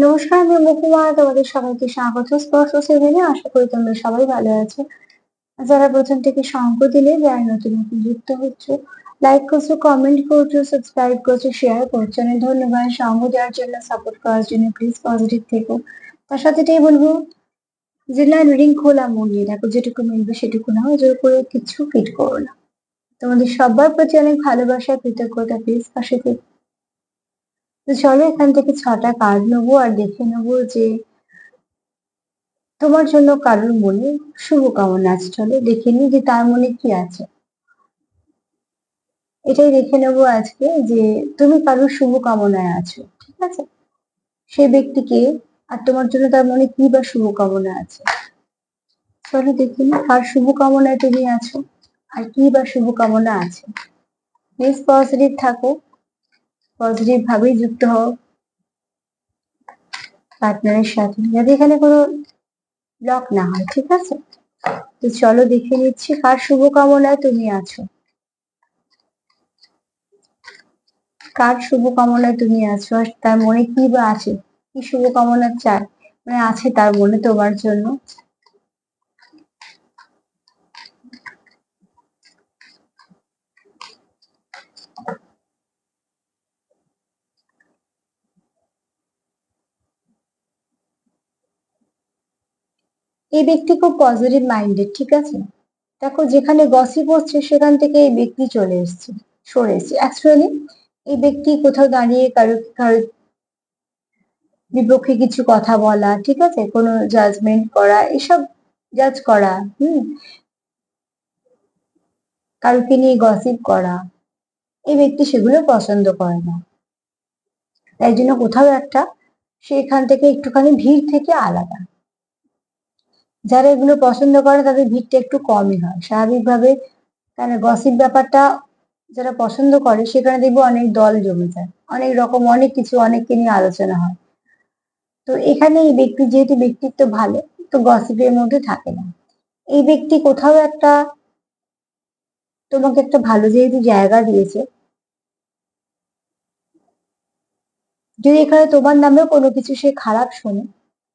নমস্কার, আমি মুকুমা। তোমাদের সবাইকে স্বাগত স্পর্শ সেভেনে। আশা করি তোমরা সবাই ভালো আছো। যারা প্রথম থেকে সঙ্গ দিলে, যারা নতুন নতুন যুক্ত হচ্ছে, লাইক করছো, কমেন্ট করছো, সাবস্ক্রাইব করছো, শেয়ার করছো, অনেক ধন্যবাদ। সঙ্গ দেওয়ার জন্য, সাপোর্ট করার জন্য প্লিজ পজিটিভ থেকো। তার সাথে এটাই বলবো যে না, রিডিং খোলা মন নিয়ে দেখো, যেটুকু মিলবে সেটুকু নাও, জোর করে কিছু ফিট করো না। তোমাদের সবার প্রতি অনেক ভালোবাসা, কৃতজ্ঞতা, প্লিজ পাশে থেকো। তো চলো এখান থেকে 6টা কার্ড নেবো আর দেখে নেবো যে তোমার জন্য কারোর মনে শুভকামনা আছে। চলো দেখে নি যে তার মনে কি আছে। এটাই দেখে নেবো আজকে যে তুমি কারোর শুভকামনায় আছো, ঠিক আছে? সেই ব্যক্তিকে আর তোমার জন্য তার মনে কি বা শুভকামনা আছে। চলো দেখে নি কার শুভকামনায় তুমি আছো আর কি বা শুভকামনা আছে। প্লিজ পজিটিভ থাকো, পজিটিভ ভাবেই যুক্ত হও পার্টনারের সাথে, যাতে এখানে কোনো ব্লক না হয়, ঠিক আছে? তো চলো দেখে নিচ্ছি কার শুভকামনায় তুমি আছো, কার শুভকামনায় তুমি আছো আর তার মনে কি বা আছে, কি শুভকামনা চায়, মানে আছে তার মনে তোমার জন্য। এই ব্যক্তি খুব পজিটিভ মাইন্ডেড, ঠিক আছে? দেখো, যেখানে গসিপ হচ্ছে সেখান থেকে এই ব্যক্তি চলে এসছে, সরে এসছে। অ্যাকচুয়ালি এই ব্যক্তি কোথাও দাঁড়িয়ে কারো কারো বিপক্ষে কিছু কথা বলা, ঠিক আছে, কোনো জাজমেন্ট করা, এসব জাজ করা, কারোকে নিয়ে গসিপ করা, এই ব্যক্তি সেগুলো পছন্দ করে না। তাই জন্য কোথাও একটা সেখান থেকে একটুখানি ভিড় থেকে আলাদা। যারা এগুলো পছন্দ করে তাদের ভিড়টা একটু কমই হয় স্বাভাবিকভাবে। কারণ গসিপ ব্যাপারটা যারা পছন্দ করে সেখানে দেখবো অনেক দল জমে যায়, অনেক রকম অনেক কিছু অনেককে নিয়ে আলোচনা হয়। তো এখানে এই ব্যক্তি যেহেতু ব্যক্তিত্ব ভালো, তো গসিপের মধ্যে থাকে না। এই ব্যক্তি কোথাও একটা তোমাকে একটা ভালো যেহেতু জায়গা দিয়েছে, যদি এখানে তোমার নামেও কোনো কিছু সে খারাপ শোনে,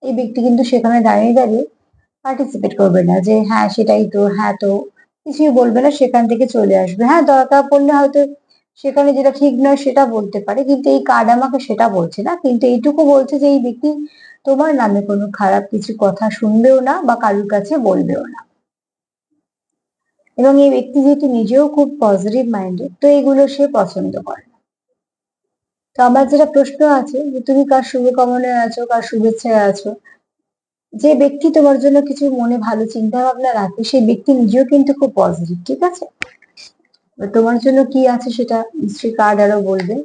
এই ব্যক্তি কিন্তু সেখানে দাঁড়িয়ে দাঁড়িয়ে পার্টিসিপেট করবে না যে হ্যাঁ সেটাই তো, হ্যাঁ তো কিছুই বলবে না, সেখান থেকে চলে আসবে। হ্যাঁ, দরকার পড়লে হয়তো সেখানে যেটা ঠিক নয় সেটা বলতে পারে, কিন্তু এই কার্ড আমাকে সেটা বলছে না, কিন্তু এইটুকু বলছে যে এই ব্যক্তি তোমার নামে কোনো খারাপ কিছু কথা শুনবেও না বা কারোর কাছে বলবেও না। এবং এই ব্যক্তি যেহেতু নিজেও খুব পজিটিভ মাইন্ডেড, তো এগুলো সে পছন্দ করে। তো আমার যেটা প্রশ্ন আছে যে তুমি কার শুভকামনায় আছো, কার শুভেচ্ছায় আছো। যে ব্যক্তি তোমার জন্য কিছু মনে ভালো চিন্তা ভাবনা রাখে সেই ব্যক্তি নিজেও কিন্তু খুব পজিটিভ, ঠিক আছে? এবার তোমার জন্য কি আছে সেটা নিশ্চয়ই কার্ড আরো বলবে।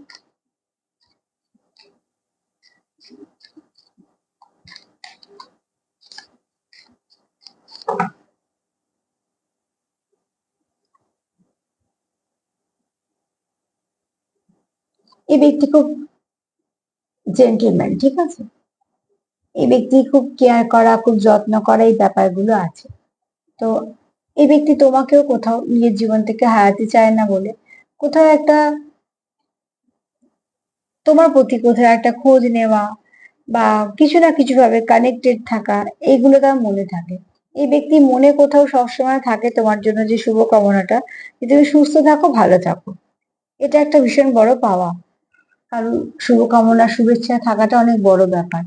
এই ব্যক্তি খুব জেন্টলম্যান, ঠিক আছে? এই ব্যক্তি খুব কেয়ার করা, খুব যত্ন করা, এই ব্যাপারগুলো আছে। তো এই ব্যক্তি তোমাকেও কোথাও নিজের জীবন থেকে হারাতে চায় না বলে কোথাও একটা তোমার প্রতি কোথাও একটা খোঁজ নেওয়া বা কিছু না কিছু ভাবে কানেক্টেড থাকা, এইগুলো তার মনে থাকে। এই ব্যক্তি মনে কোথাও সবসময় থাকে তোমার জন্য যে শুভকামনাটা, যে তুমি সুস্থ থাকো, ভালো থাকো। এটা একটা ভীষণ বড় পাওয়া। কারণ শুভকামনা শুভেচ্ছা থাকাটা অনেক বড় ব্যাপার।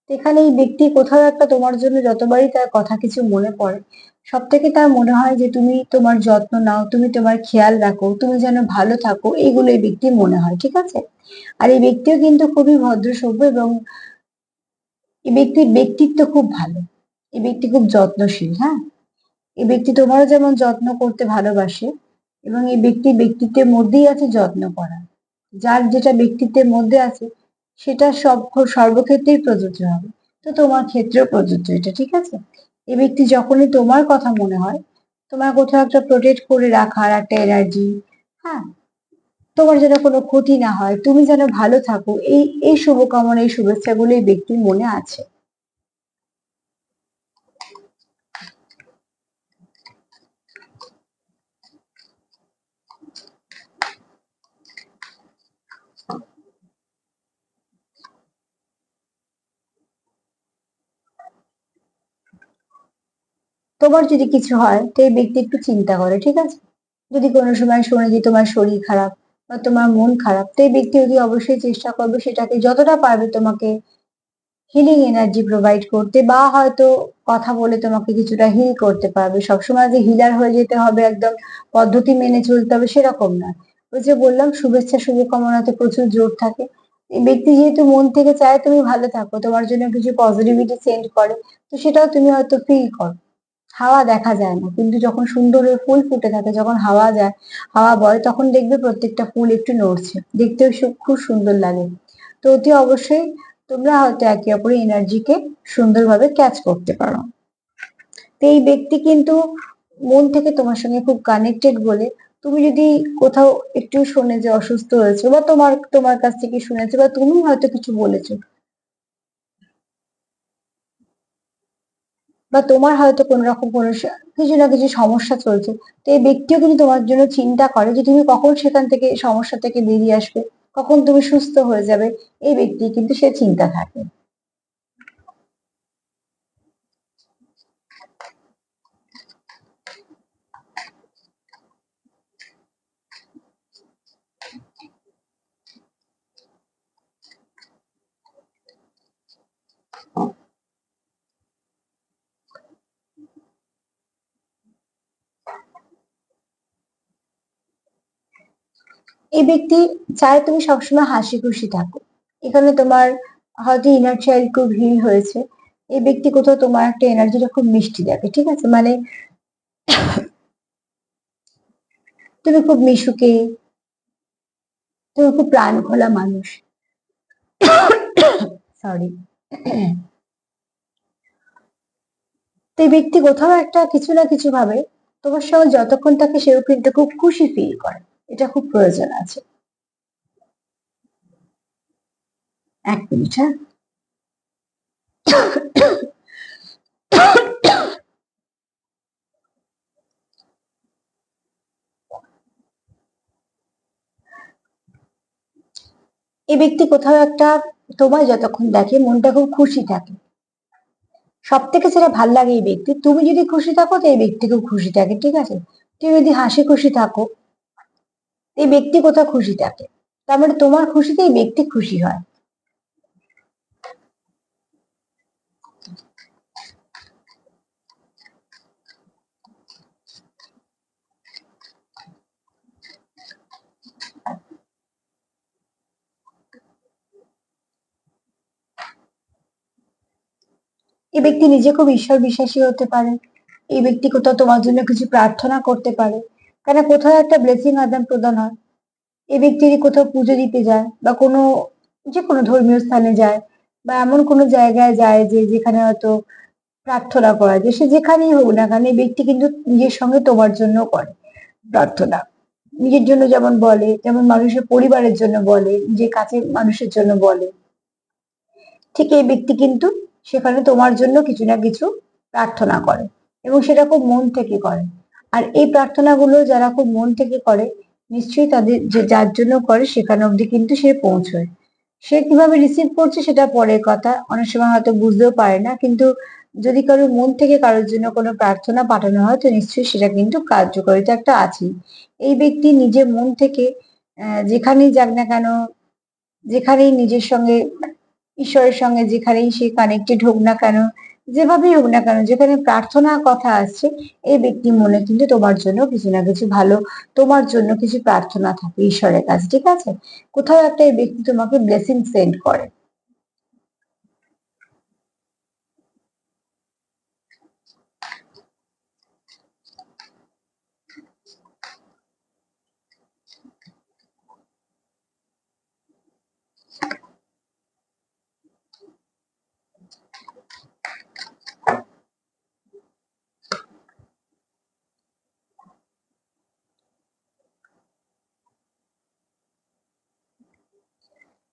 এখানে এই ব্যক্তি কোথাও একটা তোমার জন্য যতবারই তার কথা কিছু মনে পড়ে, সব থেকে তার মনে হয় যে তুমি তোমার যত্ন নাও, তুমি তোমার খেয়াল রাখো, তুমি যেন ভালো থাকো, এইগুলো এই ব্যক্তি মনে হয়, ঠিক আছে? আর এই ব্যক্তিও কিন্তু খুবই ভদ্র সভ্য এবং এই ব্যক্তির ব্যক্তিত্ব খুব ভালো। এই ব্যক্তি খুব যত্নশীল, হ্যাঁ। এই ব্যক্তি তোমারও যেমন যত্ন করতে ভালোবাসে, এবং এই ব্যক্তির ব্যক্তিত্বের মধ্যেই আছে যত্ন করা। যার যেটা ব্যক্তিত্বের মধ্যে আছে সেটা সর্বক্ষেত্রেই প্রযোজ্য হবে। তো তোমার ক্ষেত্রেও প্রযোজ্য এটা, ঠিক আছে? এই ব্যক্তি যখনই তোমার কথা মনে হয়, তোমার কোথাও একটা প্রোটেক্ট করে রাখার একটা এনার্জি, হ্যাঁ, তোমার যেন কোনো ক্ষতি না হয়, তুমি যেন ভালো থাকো, এই এই শুভকামনা, এই শুভেচ্ছাগুলো এই ব্যক্তির মনে আছে। তোমার যদি কিছু হয় তো এই ব্যক্তি একটু চিন্তা করে, ঠিক আছে? যদি কোনো সময় শোনে যে তোমার শরীর খারাপ বা তোমার মন খারাপ, তো এই ব্যক্তি অতি অবশ্যই চেষ্টা করবে সেটাকে যতটা পারবে তোমাকে হিলিং এনার্জি প্রোভাইড করতে, বা হয়তো কথা বলে তোমাকে কিছুটা হিল করতে পারবে। সবসময় যে হিলার হয়ে যেতে হবে, একদম পদ্ধতি মেনে চলতে হবে সেরকম না। ওই যে বললাম, শুভেচ্ছা শুভকামনাতে প্রচুর জোর থাকে। এই ব্যক্তি যেহেতু মন থেকে চায় তুমি ভালো থাকো, তোমার জন্য কিছু পজিটিভিটি সেন্ড করে, তো সেটাও তুমি হয়তো ফিল করো। হাওয়া দেখা যায় না, কিন্তু যখন সুন্দর হয়ে ফুল ফুটে থাকে, যখন হাওয়া যায়, হাওয়া বয়, তখন দেখবে প্রত্যেকটা ফুল একটু নড়ছে, দেখতেও খুব সুন্দর লাগে। তো অতি অবশ্যই তোমরা হয়তো একে অপরের এনার্জিকে সুন্দরভাবে ক্যাচ করতে পারো। তো এই ব্যক্তি কিন্তু মন থেকে তোমার সঙ্গে খুব কানেক্টেড বলে, তুমি যদি কোথাও একটু শোনে যে অসুস্থ হয়েছে, বা তোমার তোমার কাছ থেকে শুনেছে, বা তুমি হয়তো কিছু বলেছো, বা তোমার হয়তো কোনো রকম কোনো কিছু না কিছু সমস্যা চলছে, তো এই ব্যক্তিও কিন্তু তোমার জন্য চিন্তা করে যে তুমি কখন সেখান থেকে সমস্যা থেকে বেরিয়ে আসবে, কখন তুমি সুস্থ হয়ে যাবে। এই ব্যক্তি কিন্তু সে চিন্তা থাকে। এই ব্যক্তি চায় তুমি সবসময় হাসি খুশি থাকো। এখানে তোমার হয়তো ইনার চাইল্ড খুব হিল হয়েছে। এই ব্যক্তি কোথাও তোমার একটা এনার্জিটা খুব মিষ্টি দেখে, ঠিক আছে? মানে তুমি খুব মিশুকে, তুমি খুব প্রাণ খোলা মানুষ। সরি। তো এই ব্যক্তি কোথাও একটা কিছু না কিছু ভাবে তোমার সঙ্গে যতক্ষণ থাকে সেও কিন্তু খুব খুশি ফিল করে। এটা খুব প্রয়োজন আছে। এক মিনিট, হ্যাঁ। এই ব্যক্তি কোথাও একটা তোমায় যতক্ষণ দেখে মনটা খুব খুশি থাকে। সব থেকে যেটা ভাল লাগে এই ব্যক্তি, তুমি যদি খুশি থাকো তো এই ব্যক্তি খুব খুশি থাকে, ঠিক আছে? তুমি যদি হাসি খুশি থাকো, এই ব্যক্তি কোথাও খুশি থাকে। তার মানে তোমার খুশিতে এই ব্যক্তি খুশি হয়। এই ব্যক্তি নিজে খুব ঈশ্বর বিশ্বাসী হতে পারে। এই ব্যক্তি কোথাও তোমার জন্য কিছু প্রার্থনা করতে পারে, কেন কোথাও একটা ব্লেসিং আদান প্রদান হয়। এই ব্যক্তি যদি কোথাও পুজো দিতে যায়, বা কোনো যে কোনো ধর্মীয় স্থানে যায়, বা এমন কোনো জায়গায় যায় যে যেখানে হয়তো প্রার্থনা করা যায়, সে যেখানেই হোক না কেন, এই ব্যক্তি কিন্তু নিজের সঙ্গে তোমার জন্য করে প্রার্থনা। নিজের জন্য যেমন বলে, যেমন মানুষের পরিবারের জন্য বলে, যে কাছের মানুষের জন্য বলে, ঠিক এই ব্যক্তি কিন্তু সেখানে তোমার জন্য কিছু না কিছু প্রার্থনা করে, এবং সেটা খুব মন থেকে করে। আর এই প্রার্থনাগুলো যারা খুব মন থেকে করে, নিশ্চয়ই তাদের যে যার জন্য করে সেখানে অবধি কিন্তু সে পৌঁছয়। সে কিভাবে রিসিভ করছে সেটা পরের কথা, অনেক সময় হয়তো বুঝতেও পারে না, কিন্তু যদি কারোর মন থেকে কারোর জন্য কোনো প্রার্থনা পাঠানো হয়, তো নিশ্চয়ই সেটা কিন্তু কার্যকারিতা একটা আছেই। এই ব্যক্তি নিজের মন থেকে যেখানেই যাক না কেন, যেখানেই নিজের সঙ্গে, ঈশ্বরের সঙ্গে যেখানেই সে কানেক্টেড হোক না কেন, যেভাবেই হোক না কেন, যেখানে প্রার্থনার কথা আসছে, এই ব্যক্তি মনে কিন্তু তোমার জন্য কিছু না কিছু ভালো, তোমার জন্য কিছু প্রার্থনা থাকে ঈশ্বরের কাছে, ঠিক আছে? কোথাও একটা এই ব্যক্তি তোমাকে ব্লেসিং সেন্ড করে।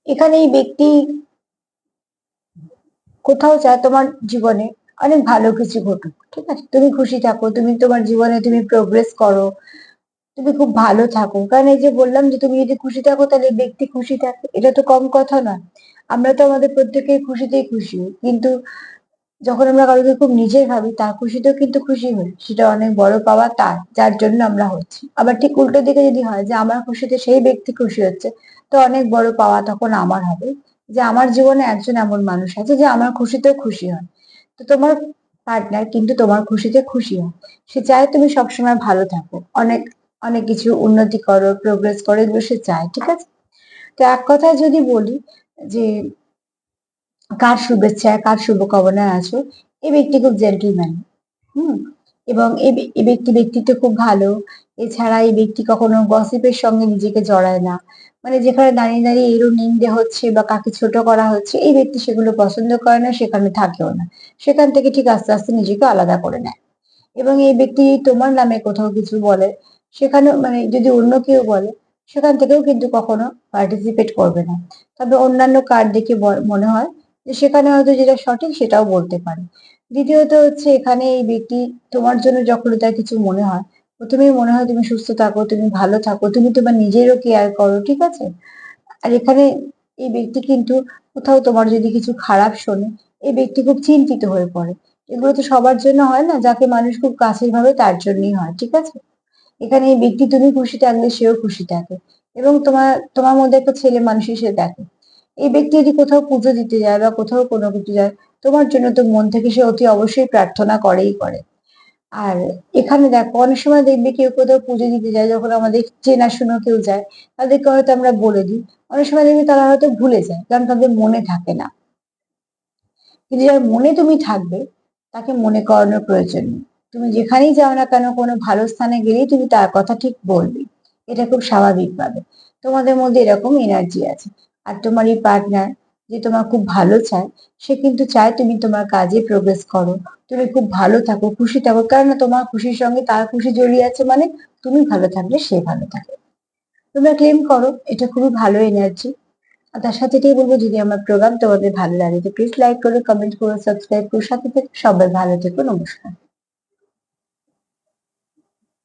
এখানে এই ব্যক্তি কোথাও চায় তোমার জীবনে অনেক ভালো কিছু ঘটুক, ঠিক আছে? তুমি খুশি থাকো, তুমি তোমার জীবনে তুমি প্রোগ্রেস করো, তুমি খুব ভালো থাকো। কারণ এই যে বললাম যে তুমি যদি খুশি থাকো তাহলে ব্যক্তি খুশি থাকে, এটা তো কম কথা নয়। আমরা তো আমাদের প্রত্যেকের খুশিতেই খুশি হই। কিন্তু যখন আমরা কারোকে খুব নিজের ভাবি তার খুশিতেও কিন্তু খুশি হই, সেটা অনেক বড় পাওয়া তার, যার জন্য আমরা হচ্ছি। আবার ঠিক উল্টো দিকে যদি হয় যে আমার খুশিতে সেই ব্যক্তি খুশি হচ্ছে, তো অনেক বড় পাওয়া তখন আমার হবে, যে আমার জীবনে একজন এমন মানুষ আছে যে আমার খুশিতেও খুশি হয়। তো তোমার পার্টনার কিন্তু তোমার খুশিতে খুশি হয়, সে চায় তুমি সবসময় ভালো থাকো, অনেক অনেক কিছু উন্নতি করো, প্রোগ্রেস করো, এগুলো সে চায়, ঠিক আছে? তো এক কথায় যদি বলি যে কার শুভেচ্ছায় কার শুভকামনায় আছো, এই ব্যক্তি খুব জেন্টলম্যান। হুম। এবং এই ব্যক্তি ব্যক্তিত্ব খুব ভালো। এছাড়া এই ব্যক্তি কখনো গসিপের সঙ্গে নিজেকে জড়ায় না, মানে যেখানে দাঁড়িয়ে দাঁড়িয়ে এরও নিন্দে হচ্ছে বা কাকে ছোট করা হচ্ছে, এই ব্যক্তি সেগুলো পছন্দ করে না, সেখানে থাকেও না। সেখান থেকে ঠিক আস্তে আস্তে নিজেকে আলাদা করে নেয়। এবং এই ব্যক্তি তোমার নামে কোথাও কিছু বলে, সেখানেও মানে যদি অন্য কেউ বলে, সেখান থেকেও কিন্তু কখনো পার্টিসিপেট করবে না। তবে অন্যান্য কার্ড দেখে মনে হয় যে সেখানে হয়তো যেটা সঠিক সেটাও বলতে পারে। দ্বিতীয়ত হচ্ছে এখানে এই ব্যক্তি তোমার জন্য যখন তার কিছু মনে হয়, প্রথমেই মনে হয় তুমি সুস্থ থাকো, তুমি ভালো থাকো, তুমি তোমার নিজেরও কেয়ার করো, ঠিক আছে? আর এখানে এই ব্যক্তি কিন্তু কোথাও তোমার যদি কিছু খারাপ শোনে, এই ব্যক্তি খুব চিন্তিত হয়ে পড়ে। এগুলো তো সবার জন্য হয় না, যাকে মানুষ খুব কাছের ভাবে তার জন্যই হয়, ঠিক আছে? এখানে এই ব্যক্তি তুমি খুশি থাকলে সেও খুশি থাকে, এবং তোমার তোমার মধ্যে একটা ছেলে মানুষই সে দেখে। এই ব্যক্তি যদি কোথাও পুজো দিতে যায় বা কোথাও কোনো কিছু যায়, তোমার জন্য তো মন থেকে সে অতি অবশ্যই প্রার্থনা করেই করে। আর এখানে দেখো অনেক সময় দেখবে কেউ কোথাও পুজো দিতে যায়, যখন আমাদের চেনাশোনা কেউ যায়, তাদেরকে হয়তো আমরা বলে দিই। অনেক সময় দেখবি তারা হয়তো ভুলে যায়, কারণ তাদের মনে থাকে না। কিন্তু যার মনে তুমি থাকবে, তাকে মনে করানোর প্রয়োজন নেই। তুমি যেখানেই যাও না কেন, কোনো ভালো স্থানে গেলেই তুমি তার কথা ঠিক বলবে। এটা খুব স্বাভাবিক ভাবে তোমাদের মধ্যে এরকম এনার্জি আছে। আর তোমার এই পার্টনার যে তোমার খুব ভালো চায়, সে কিন্তু চায় তুমি তোমার কাজে প্রোগ্রেস করো, তুমি খুব ভালো থাকো, খুশি থাকো, কারণ তোমার খুশির সঙ্গে তার খুশি জড়িয়ে আছে, মানে তুমি ভালো থাকলে সে ভালো থাকে। তোমরা ক্লেম করো, এটা খুবই ভালো এনার্জি। আর তার সাথে এটাই বলবো, যদি আমার প্রোগ্রাম তোমাদের ভালো লাগে তো প্লিজ লাইক করো, কমেন্ট করো, সাবস্ক্রাইব করো, সাথে থেকে সবাই ভালো থেকো, নমস্কার।